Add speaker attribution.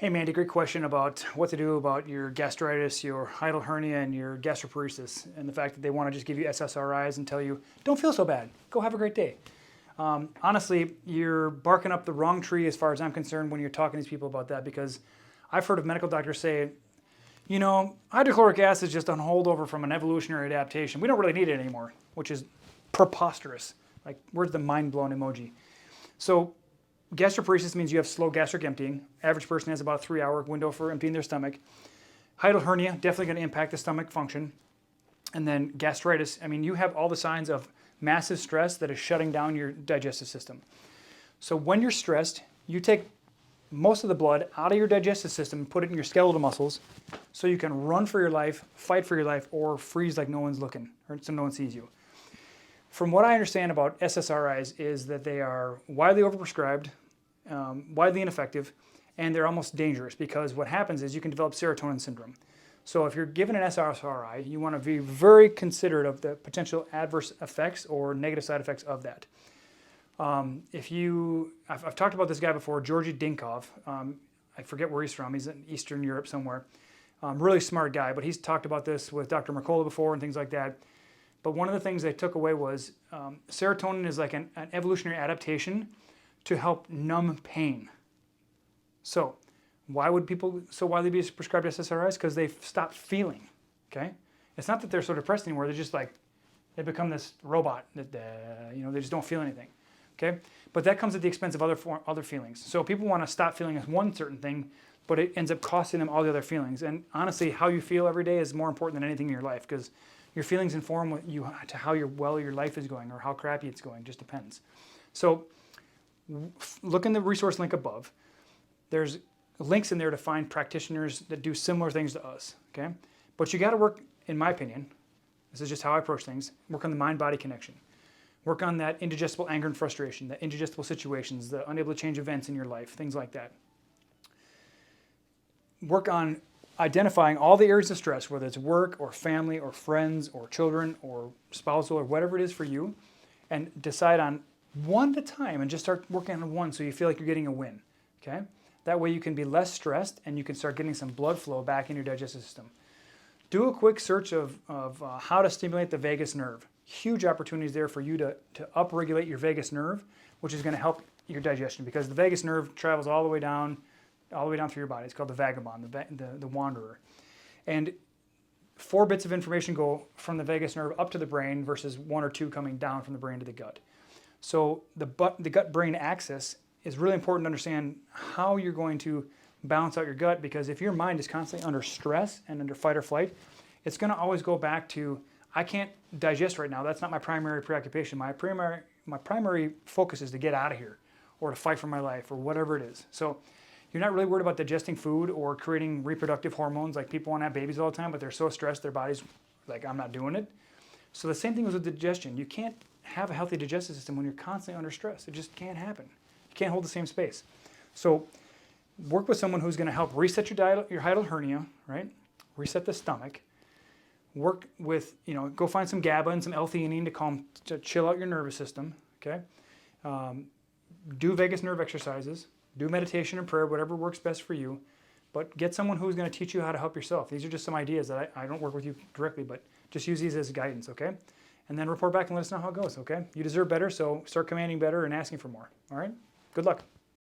Speaker 1: Hey Mandy, great question about what to do about your gastritis, your hiatal hernia, and your gastroparesis, and the fact that they want to just give you SSRIs and tell you, don't feel so bad, go have a great day. Honestly, you're barking up the wrong tree as far as I'm concerned when you're talking to these people about that, because I've heard of medical doctors say, you know, hydrochloric acid is just a holdover from an evolutionary adaptation. We don't really need it anymore, which is preposterous. Like, where's the mind-blown emoji? So gastroparesis means you have slow gastric emptying. Average person has about a 3-hour window for emptying their stomach. Hiatal hernia, definitely going to impact the stomach function. And then gastritis, I mean, you have all the signs of massive stress that is shutting down your digestive system. So when you're stressed, you take most of the blood out of your digestive system and put it in your skeletal muscles so you can run for your life, fight for your life, or freeze like no one's looking, or so no one sees you. From what I understand about SSRIs is that they are widely overprescribed, widely ineffective, and they're almost dangerous, because what happens is you can develop serotonin syndrome. So if you're given an SSRI, you want to be very considerate of the potential adverse effects or negative side effects of that. I've talked about this guy before, Georgy Dinkov. I forget where he's from. He's in Eastern Europe somewhere. Really smart guy, but he's talked about this with Dr. Mercola before and things like that. But one of the things they took away was serotonin is like an evolutionary adaptation to help numb pain. So why would people so widely be prescribed SSRIs? Because they've stopped feeling, okay? It's not that they're so depressed anymore. They're just like, they become this robot that, they just don't feel anything, okay? But that comes at the expense of other feelings. So people want to stop feeling one certain thing, but it ends up costing them all the other feelings. And honestly, how you feel every day is more important than anything in your life, because your feelings inform to how well your life is going or how crappy it's going. Just depends. So look in the resource link above. There's links in there to find practitioners that do similar things to us, okay? But you got to work, in my opinion, this is just how I approach things, work on the mind-body connection. Work on that indigestible anger and frustration, the indigestible situations, the unable to change events in your life, things like that. Work on identifying all the areas of stress, whether it's work or family or friends or children or spousal or whatever it is for you, and decide on one at a time and just start working on one so you feel like you're getting a win, okay? That way you can be less stressed and you can start getting some blood flow back in your digestive system. Do a quick search of how to stimulate the vagus nerve. Huge opportunities there for you to upregulate your vagus nerve, which is going to help your digestion, because the vagus nerve travels all the way down through your body. It's called the vagabond, the wanderer. And 4 bits of information go from the vagus nerve up to the brain versus 1 or 2 coming down from the brain to the gut. So the gut-brain axis is really important to understand how you're going to balance out your gut, because if your mind is constantly under stress and under fight or flight, it's going to always go back to, I can't digest right now. That's not my primary preoccupation. My primary focus is to get out of here or to fight for my life or whatever it is. So you're not really worried about digesting food or creating reproductive hormones. Like, people want to have babies all the time, but they're so stressed their body's like, I'm not doing it. So the same thing is with digestion. You can't have a healthy digestive system when you're constantly under stress. It just can't happen. You can't hold the same space. So work with someone who's going to help reset your hiatal hernia, right? Reset the stomach. Work with, go find some GABA and some L-theanine to chill out your nervous system, okay? Do vagus nerve exercises. Do meditation and prayer, whatever works best for you. But get someone who's going to teach you how to help yourself. These are just some ideas that I don't work with you directly, but just use these as guidance, okay? And then report back and let us know how it goes, okay? You deserve better, so start commanding better and asking for more, all right? Good luck.